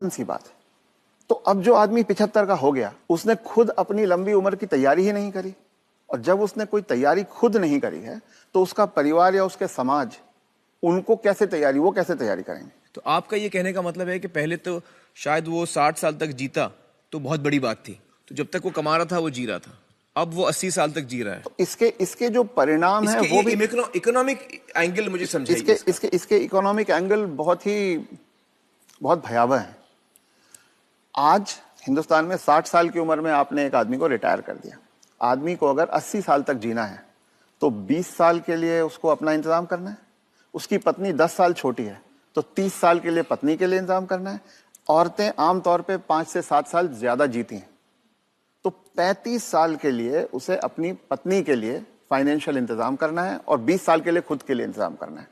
सी बात है। तो अब जो आदमी 75 का हो गया, उसने खुद अपनी लंबी उम्र की तैयारी ही नहीं करी, और जब उसने कोई तैयारी खुद नहीं करी है तो उसका परिवार या उसके समाज उनको कैसे तैयारी, वो कैसे तैयारी करेंगे? तो आपका ये कहने का मतलब है कि पहले तो शायद वो 60 साल तक जीता तो बहुत बड़ी बात थी, तो जब तक वो कमा रहा था वो जी रहा था, अब वो 80 साल तक जी रहा है। तो इसके जो परिणाम है वो भी इकोनॉमिक एंगल मुझे समझाइए। इसके इकोनॉमिक एंगल बहुत भयावह है। आज हिंदुस्तान में 60 साल की उम्र में आपने एक आदमी को रिटायर कर दिया। आदमी को अगर 80 साल तक जीना है तो 20 साल के लिए उसको अपना इंतजाम करना है। उसकी पत्नी 10 साल छोटी है तो 30 साल के लिए पत्नी के लिए इंतजाम करना है। औरतें आमतौर पे 5 से 7 साल ज्यादा जीती हैं, तो 35 साल के लिए उसे अपनी पत्नी के लिए फाइनेंशियल इंतजाम करना है और 20 साल के लिए खुद के लिए इंतजाम करना है।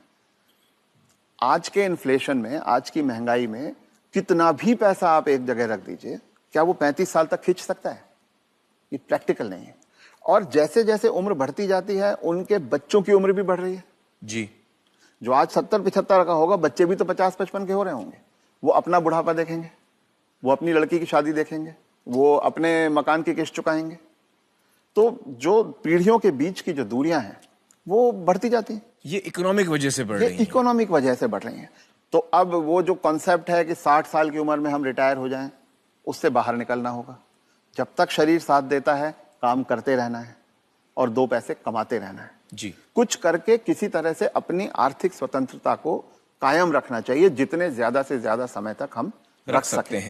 आज के इन्फ्लेशन में, आज की महंगाई में कितना भी पैसा आप एक जगह रख दीजिए, क्या वो 35 साल तक खींच सकता है? ये प्रैक्टिकल नहीं है। और जैसे जैसे उम्र बढ़ती जाती है उनके बच्चों की उम्र भी बढ़ रही है जी। जो आज 70-75 का होगा, बच्चे भी तो 50-55 के हो रहे होंगे। वो अपना बुढ़ापा देखेंगे, वो अपनी लड़की की शादी देखेंगे, वो अपने मकान की किस्त चुकाएंगे। तो जो पीढ़ियों के बीच की जो दूरियां हैं वो बढ़ती जाती हैं। ये इकोनॉमिक वजह से बढ़ रही है। इकोनॉमिक वजह से बढ़ रही हैं। तो अब वो जो कॉन्सेप्ट है कि 60 साल की उम्र में हम रिटायर हो जाएं, उससे बाहर निकलना होगा। जब तक शरीर साथ देता है काम करते रहना है और 2 पैसे कमाते रहना है जी। कुछ करके किसी तरह से अपनी आर्थिक स्वतंत्रता को कायम रखना चाहिए, जितने ज्यादा से ज्यादा समय तक हम रख सकते हैं।